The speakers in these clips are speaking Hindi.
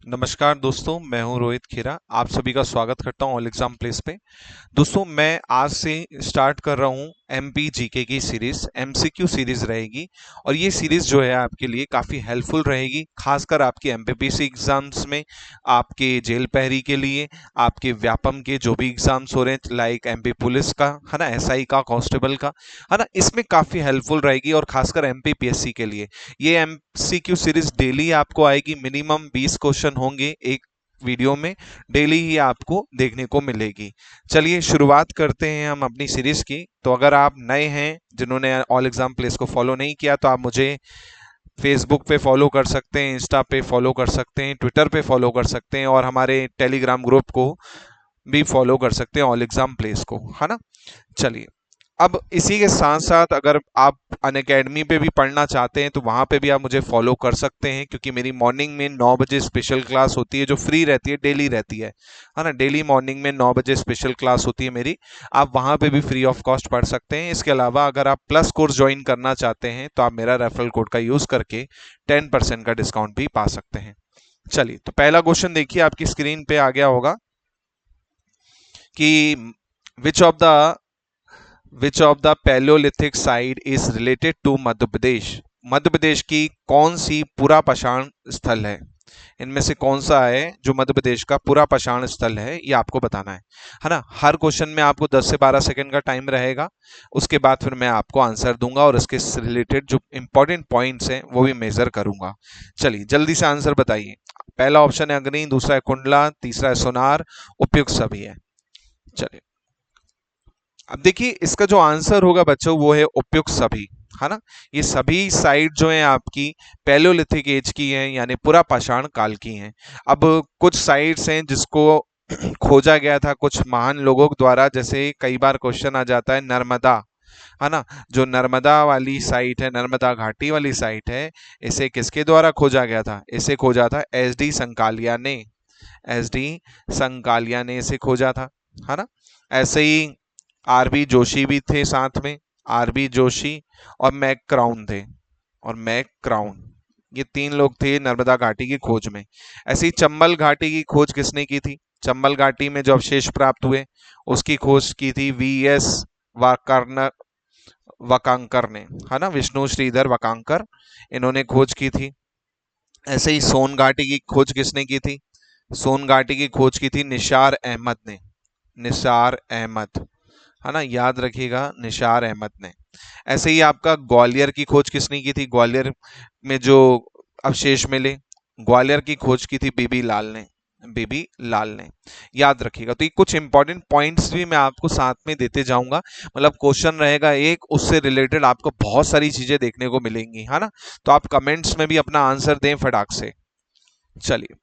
नमस्कार दोस्तों, मैं हूं रोहित खेरा। आप सभी का स्वागत करता हूं ऑल एग्जाम प्लेस पे। दोस्तों, मैं आज से स्टार्ट कर रहा हूं एमपी जीके की सीरीज, एमसीक्यू सीरीज रहेगी। और ये सीरीज जो है आपके लिए काफ़ी हेल्पफुल रहेगी, खासकर आपके एमपीपीसी एग्जाम्स में, आपके जेल पहरी के लिए, आपके व्यापम के जो भी एग्जाम्स हो रहे हैं, लाइक एमपी पुलिस का है ना, एसआई का, कांस्टेबल का है ना, इसमें काफ़ी हेल्पफुल रहेगी। और खासकर एमपीपीएससी के लिए ये एमसीक्यू सीरीज डेली आपको आएगी। मिनिमम 20 क्वेश्चन होंगे एक वीडियो में, डेली ही आपको देखने को मिलेगी। चलिए शुरुआत करते हैं हम अपनी सीरीज की। तो अगर आप नए हैं, जिन्होंने ऑल एग्जाम प्लेस को फॉलो नहीं किया, तो आप मुझे फेसबुक पे फॉलो कर सकते हैं, इंस्टा पे फॉलो कर सकते हैं, ट्विटर पे फॉलो कर सकते हैं, और हमारे टेलीग्राम ग्रुप को भी फॉलो कर सकते हैं, ऑल एग्जाम प्लेस को, है ना। चलिए, अब इसी के साथ साथ अगर आप अनअकैडमी पे भी पढ़ना चाहते हैं तो वहाँ पे भी आप मुझे फॉलो कर सकते हैं, क्योंकि मेरी मॉर्निंग में 9 बजे स्पेशल क्लास होती है, जो फ्री रहती है, डेली रहती है ना। डेली मॉर्निंग में 9 बजे स्पेशल क्लास होती है मेरी। आप वहाँ पे भी फ्री ऑफ कॉस्ट पढ़ सकते हैं। इसके अलावा अगर आप प्लस कोर्स ज्वाइन करना चाहते हैं तो आप मेरा रेफरल कोड का यूज़ करके 10% का डिस्काउंट भी पा सकते हैं। चलिए, तो पहला क्वेश्चन देखिए, आपकी स्क्रीन पे आ गया होगा कि which of the which of the palaeolithic site is related to Madhya Pradesh. Madhya Pradesh की कौन सी पुरा पाषाण स्थल है? इनमें से कौन सा है जो मध्य प्रदेश का पुरा पाषाण स्थल है, ये आपको बताना है ना। हर क्वेश्चन में आपको 10 से 12 सेकंड का टाइम रहेगा। उसके बाद फिर मैं आपको आंसर दूंगा और इसके रिलेटेड जो इंपॉर्टेंट पॉइंट्स हैं वो भी मेजर करूंगा। चलिए जल्दी से आंसर बताइए। पहला ऑप्शन है अग्नि, दूसरा है कुंडला, तीसरा है सोनार, उपयुक्त सभी है। चलिए, अब देखिए इसका जो आंसर होगा बच्चों वो है उपयुक्त सभी, है ना। ये सभी साइट जो है आपकी पैलियोलिथिक एज की हैं, यानी पुरा पाषाण काल की हैं। अब कुछ साइट्स हैं जिसको खोजा गया था कुछ महान लोगों द्वारा, जैसे कई बार क्वेश्चन आ जाता है नर्मदा, है ना। जो नर्मदा वाली साइट है, नर्मदा घाटी वाली साइट है, इसे किसके द्वारा खोजा गया था? इसे खोजा था एसडी संकालिया ने। एसडी संकालिया ने इसे खोजा था, है ना। ऐसे ही आरबी जोशी भी थे साथ में, आरबी जोशी और मैक क्राउन थे, और मैक क्राउन, ये 3 लोग थे नर्मदा घाटी की खोज में। ऐसे ही चंबल घाटी की खोज किसने की थी? चंबल घाटी में जो अवशेष प्राप्त हुए उसकी खोज की थी वीएस वाकांकर वकांकर ने, है ना। विष्णु श्रीधर वकांकर, इन्होंने खोज की थी। ऐसे ही सोन घाटी की खोज किसने की थी? सोन घाटी की खोज की थी निसार अहमद ने, निसार अहमद, है ना, याद रखिएगा, निसार अहमद ने। ऐसे ही आपका ग्वालियर की खोज किसने की थी? ग्वालियर में जो अवशेष मिले, ग्वालियर की खोज की थी बीबी लाल ने, बीबी लाल ने, याद रखिएगा। तो ये कुछ इंपॉर्टेंट पॉइंट्स भी मैं आपको साथ में देते जाऊंगा, मतलब क्वेश्चन रहेगा एक, उससे रिलेटेड आपको बहुत सारी चीजें देखने को मिलेंगी, है ना। तो आप कमेंट्स में भी अपना आंसर दें फटाक से। चलिए,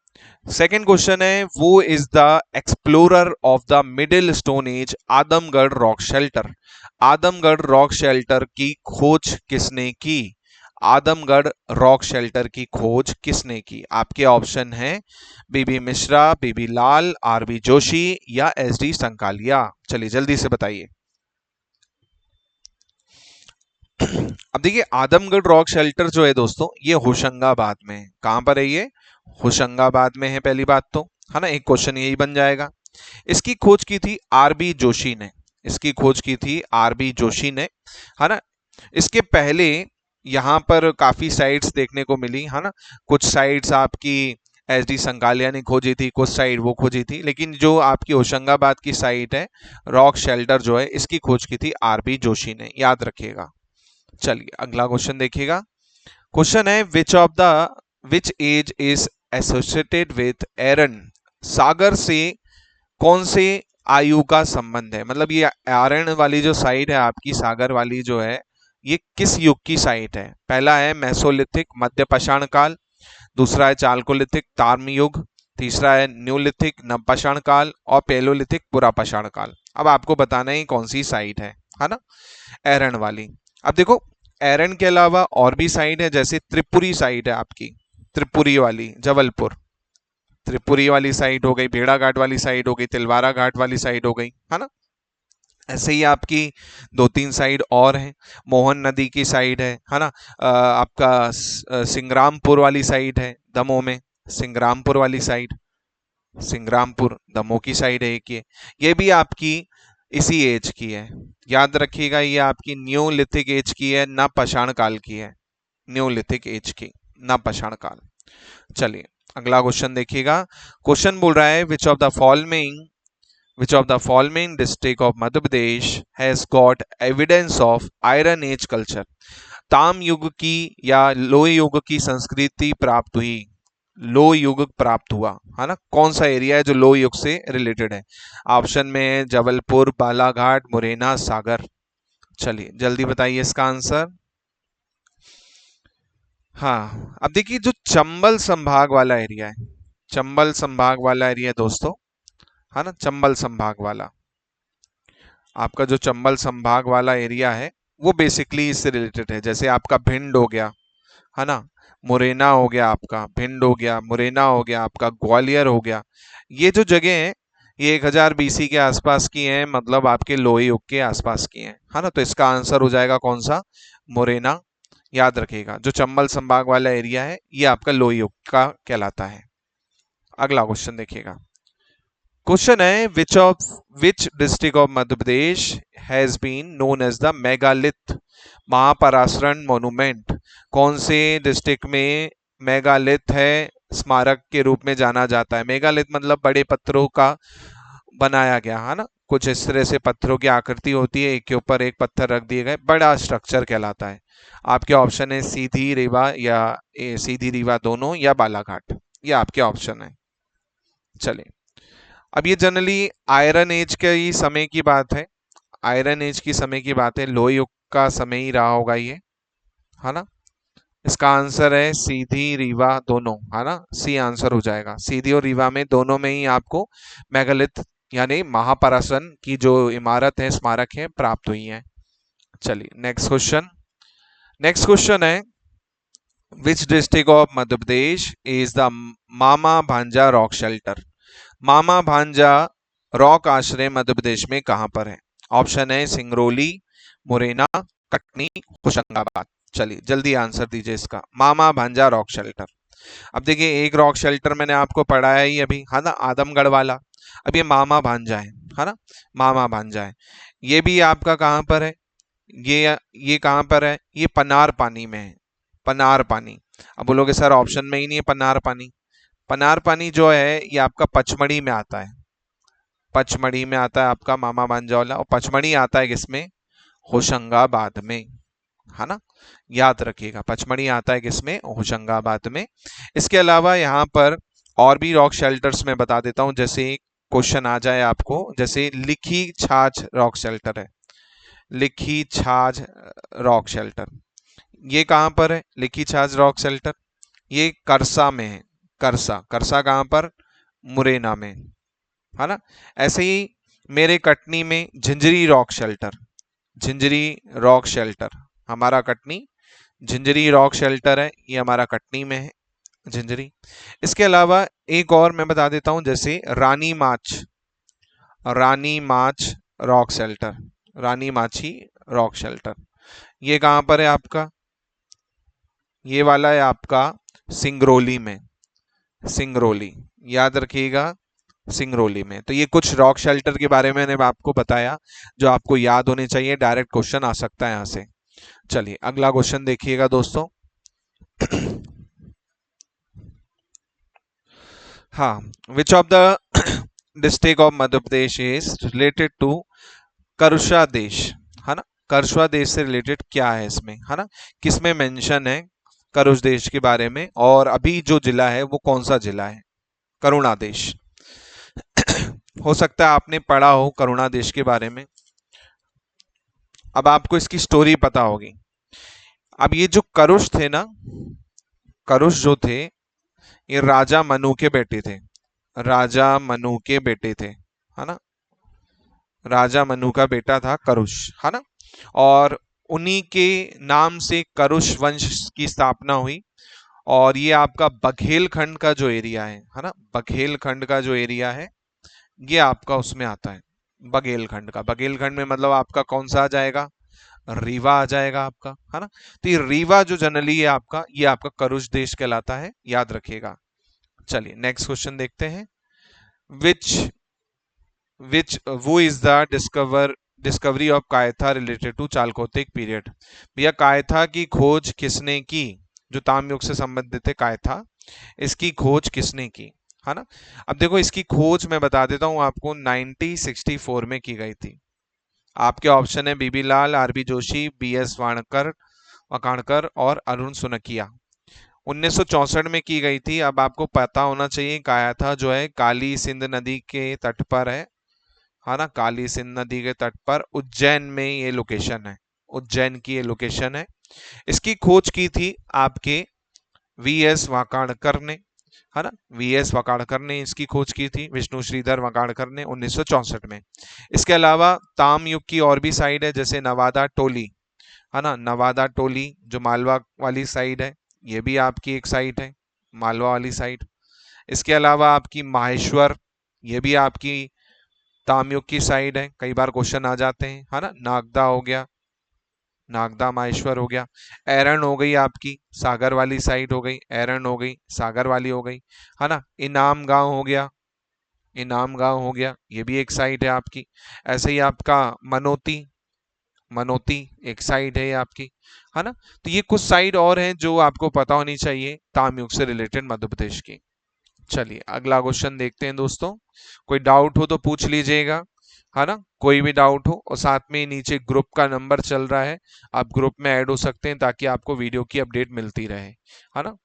सेकेंड क्वेश्चन है, वो is the explorer of the middle stone age Adamgarh rock shelter. Adamgarh rock shelter की खोज किसने की? आदमगढ़ रॉक शेल्टर की खोज किसने की? आपके ऑप्शन हैं बीबी मिश्रा, बीबी लाल, आरबी जोशी या एसडी संकालिया। चलिए जल्दी से बताइए। अब देखिए, आदमगढ़ रॉक शेल्टर जो है दोस्तों, ये होशंगाबाद में है। कहां पर है ये? होशंगाबाद में है, पहली बात तो, है ना। एक क्वेश्चन यही बन जाएगा। इसकी खोज की थी आरबी जोशी ने, इसकी खोज की थी आरबी जोशी ने, है ना। इसके पहले यहाँ पर काफी साइट्स देखने को मिली, है ना। कुछ साइट्स आपकी एसडी संकालिया ने खोजी थी, कुछ साइट वो खोजी थी, लेकिन जो आपकी होशंगाबाद की साइट है, रॉक शेल्टर जो है, इसकी खोज की थी आरबी जोशी ने, याद रखिएगा। चलिए अगला क्वेश्चन देखिएगा। क्वेश्चन है, विच एज इज एसोसिएटेड विथ एरन। सागर से कौन से आयु का संबंध है? मतलब ये एरन वाली जो साइट है आपकी, सागर वाली जो है, ये किस युग की साइट है? पहला है मेसोलिथिक मध्य पाषाण काल, दूसरा है चालकोलिथिक ताम्र युग, तीसरा है न्यूलिथिक नवपाषाण काल, और पैलियोलिथिक पुरा पाषाण काल। अब आपको बताना है कौन सी साइट है ना, एरन वाली। अब देखो, एरन के अलावा और भी साइट है, जैसे त्रिपुरी साइट है आपकी, त्रिपुरी वाली जबलपुर, त्रिपुरी वाली साइट हो गई, भेड़ाघाट वाली साइट हो गई, तिलवारा घाट वाली साइट हो गई, है ना। ऐसे ही आपकी 2-3 साइड और हैं। मोहन नदी की साइड है ना। आपका सिंग्रामपुर वाली साइड है दमोह में, सिंग्रामपुर वाली साइड, सिंग्रामपुर दमोह की साइड है एक ये भी आपकी इसी एज की है। याद रखिएगा ये आपकी न्यूलिथिक एज की है, ना पाषाण काल की है, न्यूलिथिक एज की, ना पाषाण काल। चलिए अगला क्वेश्चन देखिएगा। क्वेश्चन बोल रहा है which of the following district of Madhya Pradesh has got evidence of Iron Age culture? ताम युग की या लोह युग की संस्कृति प्राप्त हुई, लोह युग प्राप्त हुआ है ना, कौन सा एरिया है जो लोह युग से रिलेटेड है? ऑप्शन में है जबलपुर, बालाघाट, मुरैना, सागर। चलिए जल्दी बताइए इसका आंसर। हाँ, अब देखिए जो चंबल संभाग वाला एरिया है, चंबल संभाग वाला एरिया दोस्तों, है ना, चंबल संभाग वाला, आपका जो चंबल संभाग वाला एरिया है वो बेसिकली इससे रिलेटेड है। जैसे आपका भिंड हो गया, है ना, मुरैना हो गया, आपका भिंड हो गया, मुरैना हो गया, आपका ग्वालियर हो गया, ये जो जगह है ये 1000 बीसी के आसपास की हैं, मतलब आपके लोह युग के आसपास की हैं, है ना। तो इसका आंसर हो जाएगा कौन सा? मुरैना। याद रखिएगा जो चंबल संभाग वाला एरिया है ये आपका लोह युग का कहलाता है। अगला क्वेश्चन देखिएगा। क्वेश्चन है which district of Madhya Pradesh has been known as the megalith महापराशरण मोन्यूमेंट? कौन से डिस्ट्रिक्ट में मेगालिथ है स्मारक के रूप में जाना जाता है? मेगालिथ मतलब बड़े पत्थरों का बनाया गया, है ना, कुछ इस तरह से पत्थरों की आकृति होती है, एक के ऊपर एक पत्थर रख दिए गए, बड़ा स्ट्रक्चर कहलाता है। आपके ऑप्शन है सीधी रीवा या सीधी रीवा दोनों या बालाघाट, ये आपके ऑप्शन है। चलिए अब ये जनरली आयरन एज के ही समय की बात है, आयरन एज की समय की बात है, लोह युग का समय ही रहा होगा ये, है ना। इसका आंसर है सीधी रीवा दोनों, है ना, सी आंसर हो जाएगा। सीधी और रीवा में दोनों में ही आपको मेगालिथ यानी महापराशरण की जो इमारत है, स्मारक है, प्राप्त हुई है। चलिए नेक्स्ट क्वेश्चन। नेक्स्ट क्वेश्चन है which district of Madhya Pradesh is the Mama Bhanja rock shelter? Mama Bhanja rock आश्रय मध्य प्रदेश में कहां पर है? ऑप्शन है सिंगरौली, मुरैना, कटनी, होशंगाबाद। चलिए जल्दी आंसर दीजिए इसका। मामा भांजा रॉक शेल्टर, अब देखिए एक रॉक शेल्टर मैंने आपको पढ़ाया ही अभी, है ना, आदमगढ़ वाला। अब ये मामा भांजा है ना, मामा भांजा है। ये भी आपका कहां पर है? ये कहां पर है? ये पनार पानी में है, पनार पानी। अब बोलोगे सर ऑप्शन में ही नहीं है पनार पानी। पनार पानी जो है ये आपका पचमढ़ी में आता है, पचमढ़ी में आता है आपका मामा भांजा वाला, और पचमढ़ी आता है किसमें? होशंगाबाद में, है ना। याद रखिएगा पचमढ़ी आता है किसमें? होशंगाबाद में। इसके अलावा यहाँ पर और भी रॉक शेल्टर्स में बता देता हूँ, जैसे क्वेश्चन आ जाए आपको, जैसे लिखी छाछ रॉक शेल्टर है, लिखी छाछ रॉक शेल्टर, ये कहां पर है? लिखी छाछ रॉक शेल्टर ये करसा में है, करसा, करसा कहां पर? मुरैना में, है ना। ऐसे ही मेरे कटनी में Jhinjhri rock shelter, Jhinjhri rock shelter हमारा कटनी, झिंझरी रॉक शेल्टर है ये हमारा कटनी में है, झिंझरी। इसके अलावा एक और मैं बता देता हूं, जैसे रानी माछ, रानी माछ रॉक शेल्टर, रानी माछी रॉक शेल्टर, ये कहां पर है आपका? ये वाला है आपका सिंगरौली में, सिंगरौली, याद रखिएगा सिंगरौली में। तो ये कुछ रॉक शेल्टर के बारे में मैंने आपको बताया जो आपको याद होने चाहिए, डायरेक्ट क्वेश्चन आ सकता है यहां से। चलिए अगला क्वेश्चन देखिएगा दोस्तों। हाँ, which of the district of Madhya Pradesh is related to करशा देश, है ना। करशा देश से रिलेटेड क्या है इसमें, है ना, किसमें मेंशन है करुष देश के बारे में, और अभी जो जिला है वो कौन सा जिला है? करुणा देश। हो सकता है आपने पढ़ा हो करुणा देश के बारे में, अब आपको इसकी स्टोरी पता होगी। अब ये जो करुष थे ना, करुष जो थे ये राजा मनु के बेटे थे, राजा मनु के बेटे थे, है ना, राजा मनु का बेटा था करुष, है ना। और उन्हीं के नाम से करुष वंश की स्थापना हुई। और ये आपका बघेलखंड का जो एरिया है ना, बघेलखंड का जो एरिया है ये आपका उसमें आता है, बघेलखंड का। बघेलखंड में मतलब आपका कौन सा आ जाएगा? रीवा आ जाएगा आपका, है ना। तो ये रीवा जो जनरली है आपका, ये आपका करुष देश कहलाता है, याद रखिएगा। चलिए नेक्स्ट क्वेश्चन देखते हैं। विच विच वो is the discovery of Kayatha related to chalcolithic period. भैया कायथा की खोज किसने की? जो ताम्रयुग से संबंधित है कायथा, इसकी खोज किसने की, है ना। अब देखो इसकी खोज मैं बता देता हूं आपको, 1964 में की गई थी। आपके ऑप्शन है बीबी लाल, आरबी जोशी, बीएस वाणकर वकाणकर और अरुण सुनकिया। 1964 में की गई थी। अब आपको पता होना चाहिए कायथा जो है काली सिंध नदी के तट पर है ना, काली सिंध नदी के तट पर उज्जैन में ये लोकेशन है, उज्जैन की ये लोकेशन है। इसकी खोज की थी आपके वी एस वाकाणकर ने, है ना, वी एस वाकाणकर ने इसकी खोज की थी, विष्णु श्रीधर वाकाणकर ने 1964 में। इसके अलावा ताम युग की और भी साइड है, जैसे नवादा टोली, है ना, नवादा टोली जो मालवा वाली साइड है, ये भी आपकी एक साइड है, मालवा वाली साइड। इसके अलावा आपकी माहेश्वर, ये भी आपकी तामयुग की साइड है, कई बार क्वेश्चन आ जाते हैं, है ना। नागदा हो गया, नागदा माहेश्वर हो गया। एरन हो गई आपकी सागर वाली साइड हो गई, एरन हो गई सागर वाली हो गई, है ना। इनाम गांव हो गया, इनाम गांव हो गया, ये भी एक साइड है आपकी। ऐसे ही आपका मनोती, मनोती एक साइड है ये आपकी, है ना। तो ये कुछ साइड और हैं जो आपको पता होनी चाहिए तामयुग से रिलेटेड मध्य प्रदेश की। चलिए अगला क्वेश्चन देखते हैं दोस्तों। कोई डाउट हो तो पूछ लीजिएगा, है ना, कोई भी डाउट हो। और साथ में ही नीचे ग्रुप का नंबर चल रहा है, आप ग्रुप में ऐड हो सकते हैं ताकि आपको वीडियो की अपडेट मिलती रहे, है ना।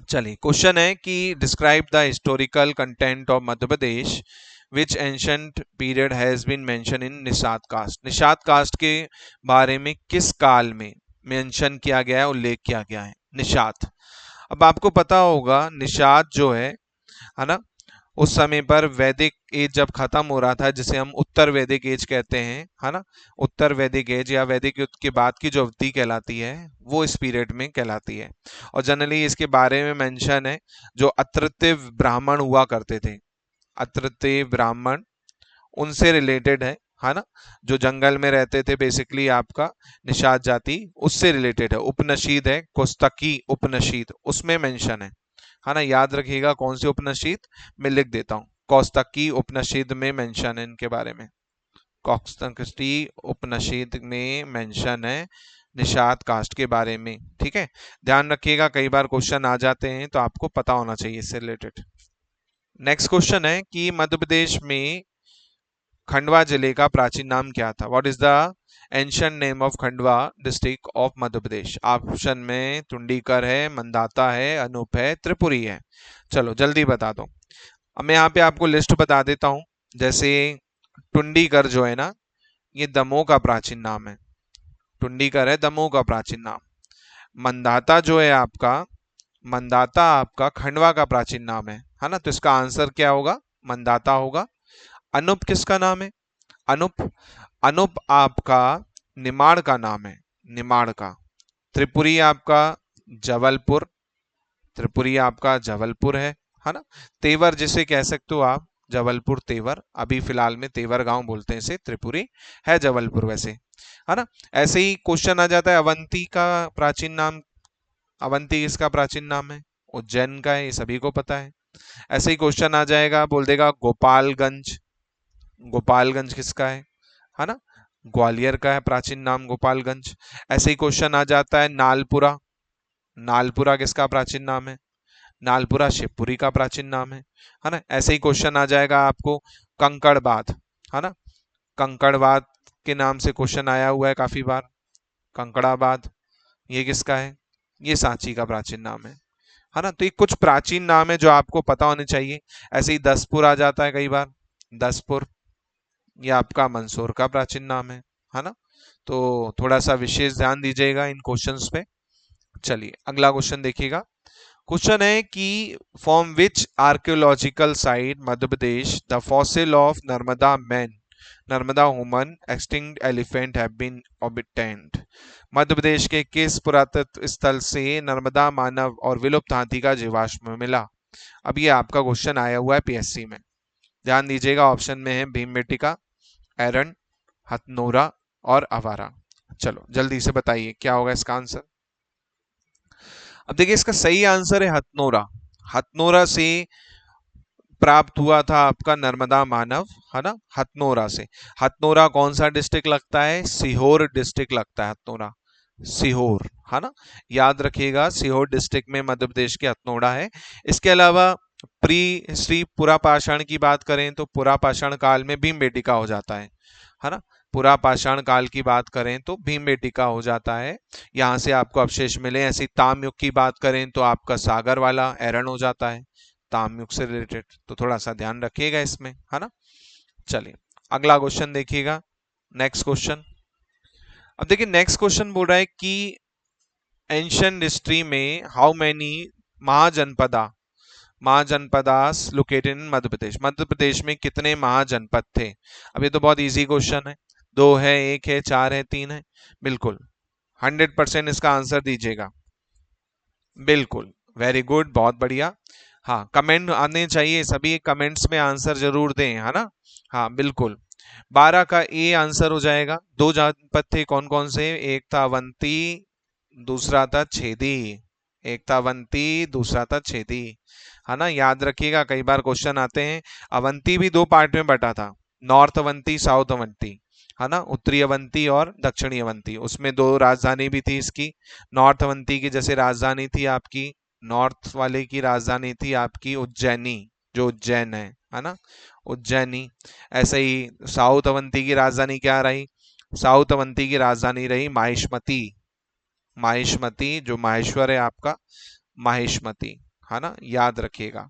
चलिए क्वेश्चन है कि describe the historical content of Madhya Pradesh which ancient period has been mention in Nishad caste. Nishad caste के बारे में किस काल में मेंशन किया गया है, उल्लेख किया गया है निषाद। अब आपको पता होगा निषाद जो है ना, उस समय पर वैदिक एज जब खत्म हो रहा था, जिसे हम उत्तर वैदिक एज कहते हैं, है ना, उत्तर वैदिक एज या वैदिक युग के बाद की जो अवधि कहलाती है वो इस पीरियड में कहलाती है। और जनरली इसके बारे में मेंशन है जो अत्रत्य ब्राह्मण हुआ करते थे, अत्रत्य ब्राह्मण उनसे रिलेटेड है ना, जो जंगल में रहते थे बेसिकली आपका निषाद जाति, उससे रिलेटेड है। उपनिषद है, कोस्तकी उपनिषद, उसमें मेंशन है ना, याद रखिएगा कौन सी उपनिषद, मैं लिख देता हूँ, कौस्तकी उपनिषद में मेंशन है इनके बारे में, कौस्तकी उपनिषद में मेंशन है निषाद कास्ट के बारे में, ठीक है। ध्यान रखिएगा कई बार क्वेश्चन आ जाते हैं तो आपको पता होना चाहिए इससे रिलेटेड। नेक्स्ट क्वेश्चन है कि मध्य प्रदेश में खंडवा जिले का प्राचीन नाम क्या था। What is the ancient name of Khandwa district of Madhya Pradesh. Option में टुंडीकर है, मंदाता है, अनूप है, त्रिपुरी है। चलो जल्दी बता दो। अब मैं यहाँ पे आपको लिस्ट बता देता हूँ। जैसे टुंडीकर जो है ना, ये दमोह का प्राचीन नाम है, टुंडीकर है दमोह का प्राचीन नाम। मंदाता जो है आपका, मंदाता आपका खंडवा का प्राचीन नाम है ना, तो इसका आंसर क्या होगा, मंदाता होगा। अनूप किसका नाम है, अनूप, अनूप आपका निमाड़ का नाम है, निमाड़ का। त्रिपुरी आपका जबलपुर, त्रिपुरी आपका जबलपुर है ना। तेवर जिसे कह सकते हो आप, जबलपुर तेवर, अभी फिलहाल में तेवर गांव बोलते हैं इसे, त्रिपुरी है जबलपुर वैसे, है ना। ऐसे ही क्वेश्चन आ जाता है अवंती का प्राचीन नाम, अवंती किसका प्राचीन नाम है, उज्जैन का है, ये सभी को पता है। ऐसे ही क्वेश्चन आ जाएगा, बोल देगा गोपालगंज, गोपालगंज किसका है ना, ग्वालियर का है प्राचीन नाम गोपालगंज। ऐसे ही क्वेश्चन आ जाता है नालपुरा, नालपुरा किसका प्राचीन नाम है, नालपुरा शिवपुरी का प्राचीन नाम है ना। ऐसे ही क्वेश्चन आ जाएगा आपको कंकड़बाद, है ना, कंकड़बाद के नाम से क्वेश्चन आया हुआ है काफी बार, कंकड़ाबाद ये किसका है, ये सांची का प्राचीन नाम है ना। तो ये कुछ प्राचीन नाम है जो आपको पता होने चाहिए। ऐसे ही दसपुर आ जाता है कई बार, दसपुर ये आपका मंदसौर का प्राचीन नाम है ना। तो थोड़ा सा विशेष ध्यान दीजिएगा इन क्वेश्चंस पे। चलिए अगला क्वेश्चन देखिएगा। क्वेश्चन है कि from which archaeological site Madhya Pradesh the fossil of Narmada man, Narmada woman, extinct elephant have been obtained. Madhya Pradesh के किस पुरातत्व स्थल से नर्मदा मानव और विलुप्त हाथी का जीवाश्म मिला। अब ये आपका क्वेश्चन आया हुआ है पीएससी में, ध्यान दीजिएगा। ऑप्शन में है भीमबेटका, एरन, हथनोरा और अवारा। चलो जल्दी से बताइए क्या होगा इसका आंसर। अब देखिए इसका सही आंसर है हथनोरा, हथनोरा से प्राप्त हुआ था आपका नर्मदा मानव, है ना, हथनोरा से। हथनोरा कौन सा डिस्ट्रिक्ट लगता है? सीहोर डिस्ट्रिक्ट लगता है हथनोरा, सीहोर, है ना, याद रखिएगा, सीहोर डिस्ट्रिक्ट में मध्य प्रदेश के हथनोरा है। इसके अलावा प्री हिस्ट्री पुरा पाषाण की बात करें तो पुरा पाषाण काल में भीमबेटका हो जाता है ना। पुरा पाषाण काल की बात करें तो भीमबेटका हो जाता है, यहाँ से आपको अवशेष मिले। ऐसी ताम्युग की बात करें तो आपका सागर वाला एरन हो जाता है, ताम्युग से रिलेटेड, तो थोड़ा सा ध्यान रखिएगा इसमें, है ना। चलिए अगला क्वेश्चन देखिएगा, नेक्स्ट क्वेश्चन। अब देखिए नेक्स्ट क्वेश्चन बोल रहा है कि एंशियंट हिस्ट्री में how many Mahajanapada Mahajanapadas located in Madhya Pradesh, Madhya Pradesh में कितने महाजनपद थे? अब ये तो बहुत इजी क्वेश्चन है, 2 है, 1 है, 4 है, 3 है, बिल्कुल 100% इसका आंसर दीजिएगा। बिल्कुल, वेरी गुड, बहुत बढ़िया। हाँ, कमेंट आने चाहिए, सभी कमेंट्स में आंसर जरूर दें, है ना। हाँ बिल्कुल, 12 का ए आंसर हो जाएगा। 2 जनपद थे, कौन कौन से? एक था अवंती, दूसरा था छेदी। एक था अवंती, दूसरा था छेदी, है ना, याद रखिएगा, कई बार क्वेश्चन आते हैं। अवंती भी 2 पार्ट में बटा था, नॉर्थ अवंती, साउथ अवंती, है ना, उत्तरी अवंती और दक्षिणी अवंती। उसमें 2 राजधानी भी थी इसकी। नॉर्थ अवंती की जैसे राजधानी थी आपकी, नॉर्थ वाले की राजधानी थी आपकी उज्जैनी, जो उज्जैन है ना, उज्जैनी। ऐसे ही साउथ अवंती की राजधानी क्या रही? साउथ अवंती की राजधानी रही माहिष्मती, माहिष्मती जो माहेश्वर है आपका, माहिष्मती, है ना, याद रखिएगा।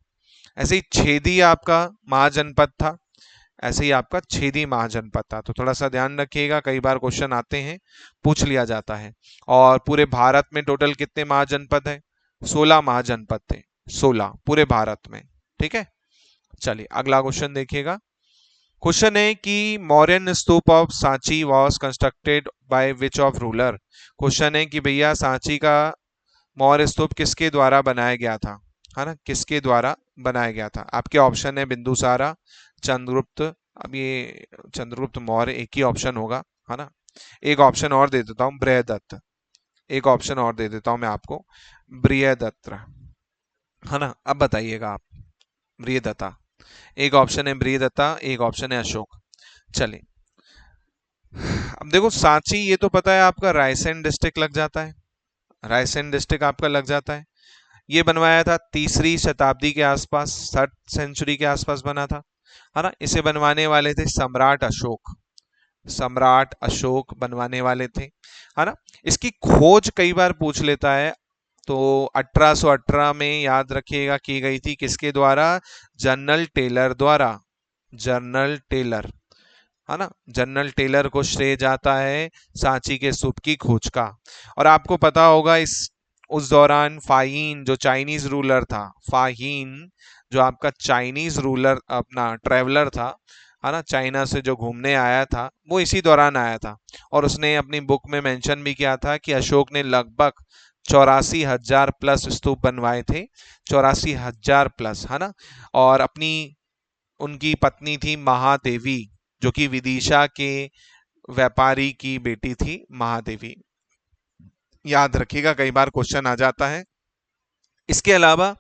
ऐसे ही छेदी आपका महाजनपद था, ऐसे ही आपका छेदी महाजनपद था, तो थोड़ा सा ध्यान रखिएगा, कई बार क्वेश्चन आते हैं, पूछ लिया जाता है। और पूरे भारत में टोटल कितने महाजनपद है? 16 महाजनपद थे, 16 पूरे भारत में, ठीक है। चलिए अगला क्वेश्चन देखिएगा। क्वेश्चन है कि Mauryan stupa of Sanchi was constructed by which of ruler. Question है कि भैया सांची का मौर्य स्तूप किसके द्वारा बनाया गया था, है ना, किसके द्वारा बनाया गया था? आपके ऑप्शन है बिंदुसारा, चंद्रगुप्त, अब ये चंद्रगुप्त मौर्य एक ही ऑप्शन होगा, है ना। एक ऑप्शन और दे देता हूँ, बृहदत्त, एक ऑप्शन और दे देता हूँ मैं आपको, बृहदत्त, है ना। अब बताइएगा आप, बृहदत्ता, एक ऑप्शन है बृहदत्ता, एक ऑप्शन है अशोक। चलिए अब देखो सांची ये तो पता है आपका रायसेन डिस्ट्रिक्ट लग जाता है, रायसेन डिस्ट्रिक्ट आपका लग जाता है। ये बनवाया था 3री शताब्दी के आसपास, 3rd सेंचुरी के आसपास बना था, है ना। इसे बनवाने वाले थे सम्राट अशोक, सम्राट अशोक बनवाने वाले थे, है ना। इसकी खोज कई बार पूछ लेता है, तो 1818 में याद रखिएगा की गई थी, किसके द्वारा? जनरल टेलर द्वारा, जनरल टेलर, है ना, जनरल टेलर को श्रेय जाता है सांची के स्तूप की खोज का। और आपको पता होगा इस उस दौरान फाहीन जो चाइनीज रूलर था, फाहीन जो आपका चाइनीज रूलर अपना ट्रेवलर था, है ना, चाइना से जो घूमने आया था, वो इसी दौरान आया था। और उसने अपनी बुक में मेंशन भी किया था कि अशोक ने लगभग 84,000 प्लस स्तूप बनवाए थे, 84,000 प्लस, है ना। और अपनी उनकी पत्नी थी महादेवी, जो कि विदिशा के व्यापारी की बेटी थी, महादेवी, याद रखिएगा, कई बार क्वेश्चन आ जाता है। इसके अलावा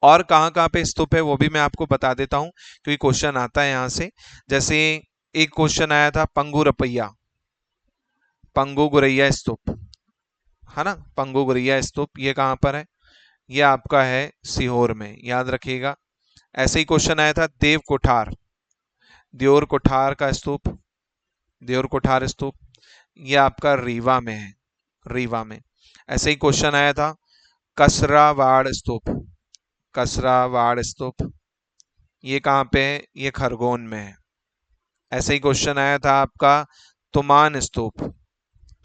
और कहाँ कहाँ पे स्तूप है वो भी मैं आपको बता देता हूँ, क्योंकि क्वेश्चन आता है यहाँ से। जैसे एक क्वेश्चन आया था पंगु रपैया, पंगु गुरैया स्तूप, है ना, पंगु गुरैया स्तूप, ये कहाँ पर है? ये आपका है सीहोर में, याद रखिएगा। ऐसे ही क्वेश्चन आया था देव कोठार, देवर कोठार का स्तूप, देवर कोठार स्तूप, ये आपका रीवा में है, रीवा में। ऐसे ही क्वेश्चन आया था कसरावाड़ स्तूप, कसरावाड़ स्तूप, ये कहाँ पे है? ये खरगोन में है। ऐसे ही क्वेश्चन आया था आपका तुमान स्तूप,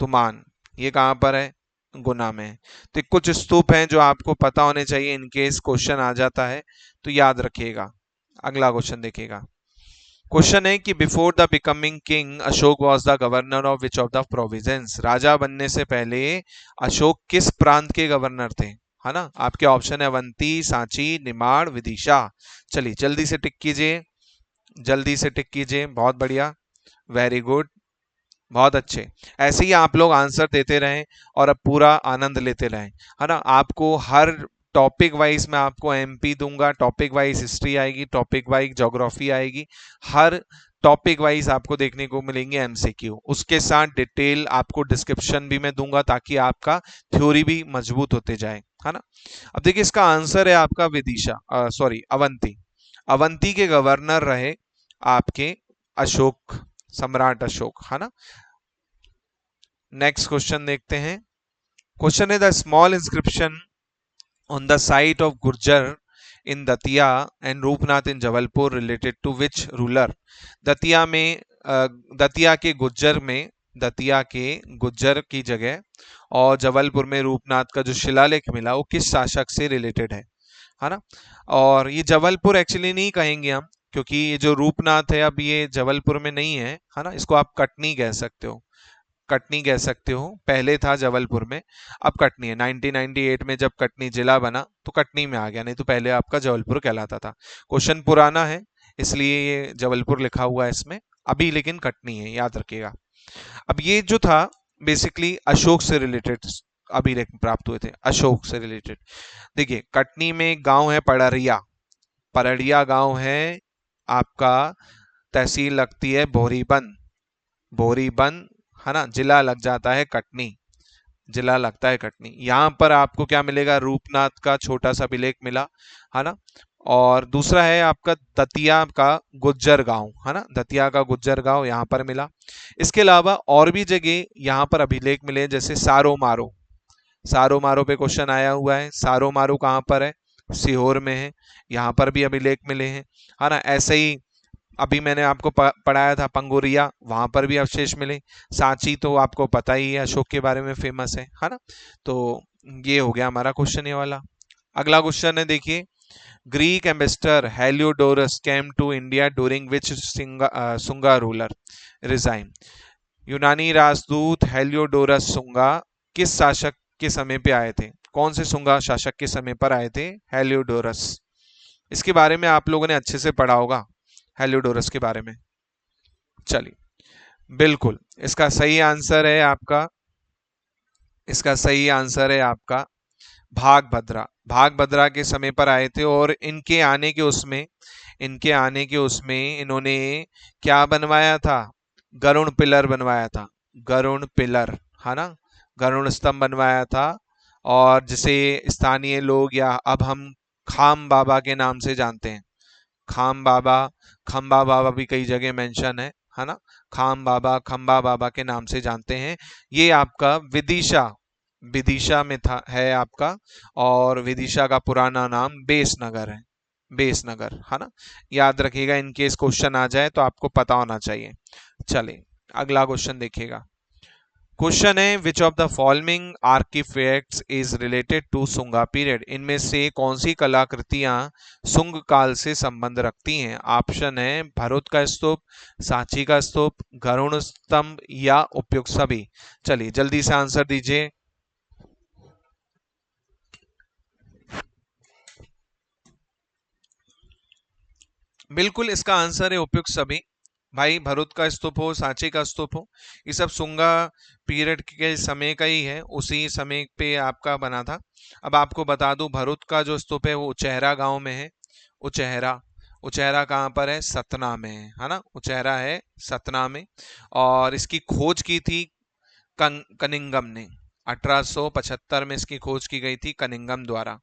तुमान, ये कहाँ पर है? गुना में है। तो कुछ स्तूप हैं जो आपको पता होने चाहिए, इनकेस क्वेश्चन आ जाता है तो याद रखिएगा। अगला क्वेश्चन देखिएगा। क्वेश्चन है कि before the becoming king Ashoka was the governor of which of the province. राजा बनने से पहले अशोक किस प्रांत के गवर्नर थे, है ना। आपके ऑप्शन है अवंती, सांची, निमाड़, विदिशा। चलिए जल्दी से टिक कीजिए, जल्दी से टिक कीजिए, बहुत बढ़िया, वेरी गुड, बहुत अच्छे। ऐसे ही आप लोग आंसर देते रहें और अब पूरा आनंद लेते रहें, है ना। आपको हर टॉपिक वाइज मैं आपको एमपी दूंगा, टॉपिक वाइज हिस्ट्री आएगी, टॉपिक वाइज ज्योग्राफी आएगी, हर टॉपिक वाइज आपको देखने को मिलेंगे एमसीक्यू। उसके साथ डिटेल आपको डिस्क्रिप्शन भी मैं दूंगा ताकि आपका थ्योरी भी मजबूत होते जाए, है ना। अब देखिए इसका आंसर है आपका विदिशा, सॉरी अवंती। अवंती के गवर्नर रहे आपके अशोक, सम्राट अशोक, है ना। नेक्स्ट क्वेश्चन देखते हैं। क्वेश्चन है the small inscription on the site of Gurjar in Datia and Roopnath in Jabalpur related to which ruler? Datia में दतिया के गुज्जर में, दतिया के गुज्जर की जगह और जबलपुर में रूपनाथ का जो शिलालेख मिला वो किस शासक से रिलेटेड है ना। और ये जबलपुर एक्चुअली नहीं कहेंगे हम, क्योंकि ये जो रूपनाथ है अब ये जबलपुर में नहीं है ना। इसको आप कटनी कह सकते हो, कटनी कह सकते हो, पहले था जबलपुर में, अब कटनी है। 1998 में जब कटनी जिला बना तो कटनी में आ गया, नहीं तो पहले आपका जबलपुर कहलाता था। क्वेश्चन पुराना है इसलिए ये जबलपुर लिखा हुआ है इसमें, अभी लेकिन कटनी है, याद रखिएगा। अब ये जो था बेसिकली अशोक से रिलेटेड अभी प्राप्त हुए थे, अशोक से रिलेटेड। देखिए कटनी में एक गांव है पड़रिया, पड़रिया गांव है आपका, तहसील लगती है बोरीबंद, बोरीबंद, है ना। जिला लग जाता है कटनी, जिला लगता है कटनी। यहाँ पर आपको क्या मिलेगा, रूपनाथ का छोटा सा अभिलेख मिला, है ना। और दूसरा है आपका दतिया का गुज्जर गांव, है ना, दतिया का गुज्जर गांव यहाँ पर मिला। इसके अलावा और भी जगह यहाँ पर अभिलेख मिले, जैसे सारो मारो, सारो मारो पे क्वेश्चन आया हुआ है। सारो मारो कहाँ पर है, सीहोर में है, यहाँ पर भी अभिलेख मिले हैं, है ना। ऐसे ही अभी मैंने आपको पढ़ाया था पंगोरिया, वहां पर भी अवशेष मिले। सांची तो आपको पता ही है, अशोक के बारे में फेमस है ना। तो ये हो गया हमारा क्वेश्चन ये वाला। अगला क्वेश्चन है देखिए, Greek ambassador Heliodorus came to India during which Sunga ruler reign. यूनानी राजदूत हेलियोडोरस सुंगा किस शासक के समय पे आए थे, कौन से सुंगा शासक के समय पर आए थे हेलियोडोरस। इसके बारे में आप लोगों ने अच्छे से पढ़ा होगा, हेलियोडोरस के बारे में। चलिए बिल्कुल इसका सही आंसर है आपका, इसका सही आंसर है आपका भागभद्रा। भागभद्रा के समय पर आए थे और इनके आने के उसमें, इनके आने के उसमें इन्होंने क्या बनवाया था, गरुण पिलर बनवाया था, गरुण पिलर, है ना, गरुण स्तंभ बनवाया था। और जिसे स्थानीय लोग या अब हम खाम बाबा के नाम से जानते हैं, खाम बाबा, खंबा बाबा भी कई जगह मेंशन है ना, खाम बाबा, खंबा बाबा के नाम से जानते हैं। ये आपका विदिशा, विदिशा में था है आपका, और विदिशा का पुराना नाम बेसनगर है, बेसनगर, है ना। याद रखिएगा, इनकेस क्वेश्चन आ जाए तो आपको पता होना चाहिए। चलिए अगला क्वेश्चन देखिएगा। क्वेश्चन है which of the following artifacts is related to Sunga period. इनमें से कौन सी कलाकृतियां सुंग काल से संबंध रखती हैं। ऑप्शन है भरूच का स्तूप, सांची का स्तूप, गरुड़ स्तंभ या उपयुक्त सभी। चलिए जल्दी से आंसर दीजिए। बिल्कुल इसका आंसर है उपयुक्त सभी। भाई भरूच का स्तूप हो, सांची का स्तूप हो, ये सब सुंगा पीरियड के समय का ही है, उसी समय पे आपका बना था। अब आपको बता दूं भरूच का जो स्तूप है वो उचेहरा गांव में है। उचेहरा, उचेहरा कहाँ पर है, सतना में है ना, उचेहरा है सतना में। और इसकी खोज की थी कनिंगम ने, 1875 में इसकी खोज की गई थी कनिंगम द्वारा।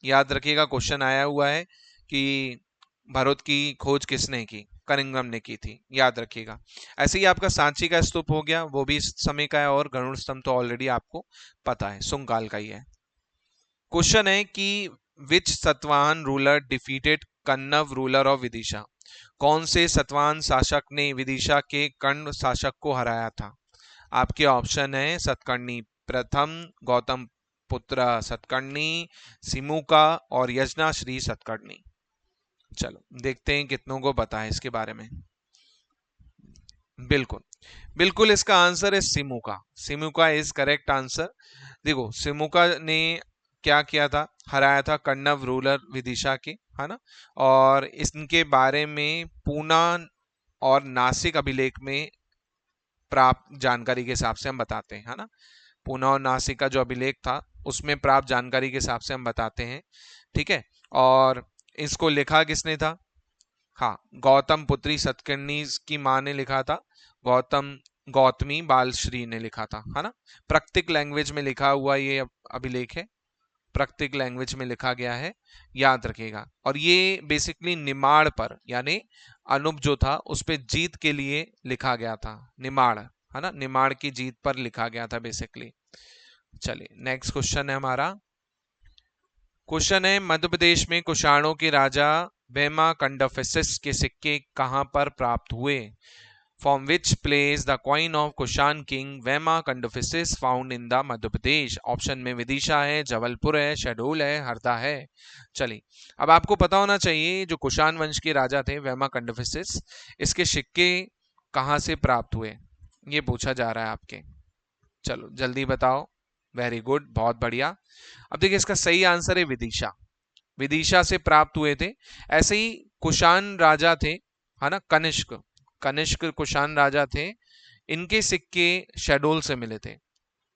याद रखिएगा क्वेश्चन आया हुआ है कि भरूच की खोज किसने की, कनिंगम ने की थी, याद रखिएगा। ऐसे ही आपका सांची का स्तूप हो गया, वो भी इस समय का है, और गरुड़ स्तंभ तो ऑलरेडी आपको पता है सुंग काल का ही है। क्वेश्चन है कि which Satavahana ruler defeated Kanva ruler of Vidisha. कौन से सतवाहन शासक ने विदिशा के कर्ण शासक को हराया था। आपके ऑप्शन है सतकर्णी प्रथम, गौतम पुत्र सतकर्णी, सिमुका और यजनाश्री सतकर्णी। चलो देखते हैं कितनों को पता है इसके बारे में। बिल्कुल बिल्कुल इसका आंसर है Simuka, Simuka is correct answer. देखो सिमुका ने क्या किया था, हराया था कन्नव रूलर विदिशा के, है ना। और इनके बारे में पूना और नासिक अभिलेख में प्राप्त जानकारी के हिसाब से हम बताते हैं, है ना। पूना और नासिक का जो अभिलेख था उसमें प्राप्त जानकारी के हिसाब से हम बताते हैं, ठीक है। और इसको लिखा किसने था? हाँ, गौतम पुत्री सतकर्णी की माँ ने लिखा था, गौतमी बालश्री ने लिखा था, है ना। प्राकृतिक लैंग्वेज में लिखा हुआ ये अभिलेख है, प्राकृतिक लैंग्वेज में लिखा गया है, याद रखिएगा। और ये बेसिकली निमाड़ पर, यानी अनूप जो था उस पे जीत के लिए लिखा गया था, निमाड़, है ना, निमाड़ की जीत पर लिखा गया था बेसिकली। चलिए नेक्स्ट क्वेश्चन है हमारा। क्वेश्चन है, मध्य प्रदेश में कुषाणों के राजा वेमा कंडफिसिस के सिक्के कहां पर प्राप्त हुए? From which place the coin of Kushan king Vema Kandaphisis found in the Madhya Pradesh? Option में विदिशा है, जबलपुर है, शहडोल है, हरदा है। चलिए, अब आपको पता होना चाहिए जो कुषाण वंश के राजा थे वेमा कंडफिसिस, इसके सिक्के कहां से प्राप्त हुए, ये पूछा जा रहा है आपके। चलो जल्दी बताओ। वेरी गुड, बहुत बढ़िया। अब देखिए इसका सही आंसर है विदिशा, विदिशा से प्राप्त हुए थे। ऐसे ही कुषाण राजा थे, है ना, कनिष्क कुषाण राजा थे, इनके सिक्के शहडोल से मिले थे।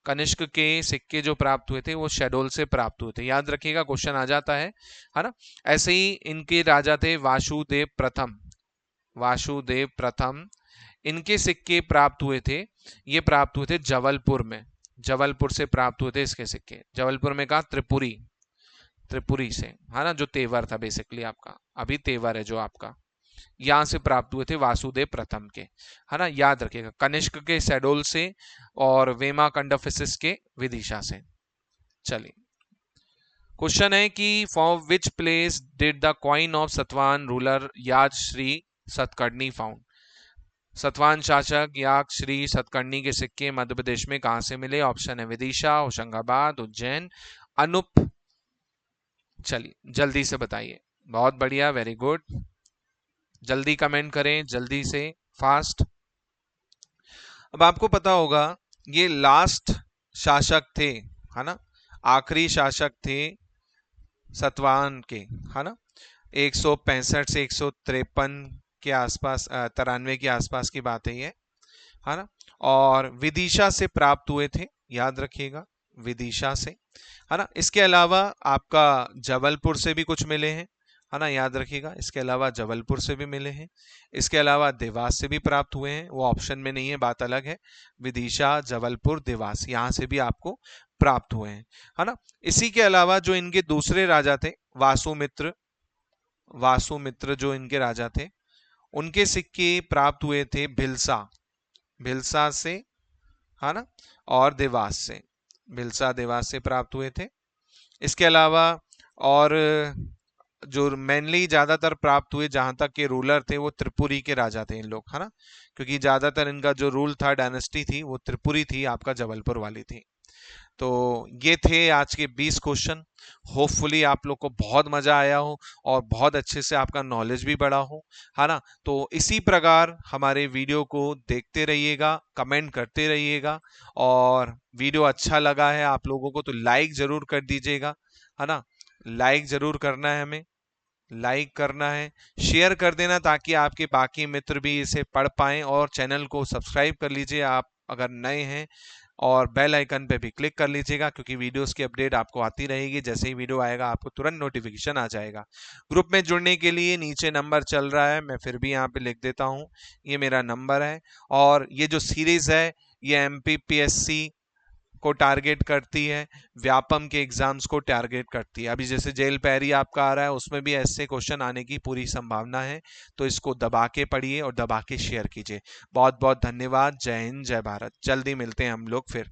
कनिष्क के सिक्के जो प्राप्त हुए थे वो शहडोल से प्राप्त हुए थे, याद रखिएगा, क्वेश्चन आ जाता है ना। ऐसे ही इनके राजा थे वासुदेव प्रथम, इनके सिक्के प्राप्त हुए थे, ये प्राप्त हुए थे जबलपुर में, जबलपुर से प्राप्त हुए थे इसके सिक्के। जबलपुर में कहा? त्रिपुरी से, है ना, जो तेवर था बेसिकली आपका, अभी तेवर है जो आपका, यहां से प्राप्त हुए थे वासुदेव प्रथम के, है ना, याद रखिएगा। कनिष्क के शहडोल से और वेमा कंडफिसिस के विदिशा से। चलिए क्वेश्चन है कि for which place did the coin of Satavahana ruler Yajna Shri Satakarni found? सतवान शासक याग श्री सतकर्णी के सिक्के मध्य प्रदेश में कहां से मिले? ऑप्शन है विदिशा, होशंगाबाद, उज्जैन, अनूप। चलिए जल्दी से बताइए। बहुत बढ़िया, वेरी गुड, जल्दी कमेंट करें, जल्दी से, फास्ट। अब आपको पता होगा ये लास्ट शासक थे, है ना, आखिरी शासक थे सतवाहन के, है ना। 165 से 153 के आसपास, 93 के आसपास की बात है ये, है ना। और विदिशा से प्राप्त हुए थे, याद रखिएगा, विदिशा से, है ना। इसके अलावा आपका जबलपुर से भी कुछ मिले हैं, है ना, याद रखिएगा। इसके अलावा जबलपुर से भी मिले हैं, इसके अलावा देवास से भी प्राप्त हुए हैं, वो ऑप्शन में नहीं है, बात अलग है। विदिशा, जबलपुर, देवास, यहाँ से भी आपको प्राप्त हुए हैं, है ना। इसी के अलावा जो इनके दूसरे राजा थे वासुमित्र जो इनके राजा थे, उनके सिक्के प्राप्त हुए थे भिलसा से, है ना, और देवास से, देवास से प्राप्त हुए थे। इसके अलावा और जो मेनली ज्यादातर प्राप्त हुए, जहां तक के रूलर थे, वो त्रिपुरी के राजा थे इन लोग, है ना, क्योंकि ज्यादातर इनका जो रूल था, डायनेस्टी थी, वो त्रिपुरी थी, आपका जबलपुर वाली थी। तो ये थे आज के 20 क्वेश्चन। होपफुली आप लोग को बहुत मजा आया हो और बहुत अच्छे से आपका नॉलेज भी बढ़ा हो, है ना। तो इसी प्रकार हमारे वीडियो को देखते रहिएगा, कमेंट करते रहिएगा, और वीडियो अच्छा लगा है आप लोगों को तो लाइक जरूर कर दीजिएगा, है ना। लाइक जरूर करना है, हमें लाइक करना है, शेयर कर देना ताकि आपके बाकी मित्र भी इसे पढ़ पाएं, और चैनल को सब्सक्राइब कर लीजिए आप अगर नए हैं, और बेल आइकन पे भी क्लिक कर लीजिएगा, क्योंकि वीडियोस की अपडेट आपको आती रहेगी, जैसे ही वीडियो आएगा आपको तुरंत नोटिफिकेशन आ जाएगा। ग्रुप में जुड़ने के लिए नीचे नंबर चल रहा है, मैं फिर भी यहाँ पे लिख देता हूँ, ये मेरा नंबर है। और ये जो सीरीज है ये MPPSC को टारगेट करती है, व्यापम के एग्जाम्स को टारगेट करती है। अभी जैसे जेल पैरी आपका आ रहा है, उसमें भी ऐसे क्वेश्चन आने की पूरी संभावना है, तो इसको दबा के पढ़िए और दबा के शेयर कीजिए। बहुत बहुत धन्यवाद। जय हिंद, जय भारत। जल्दी मिलते हैं हम लोग फिर।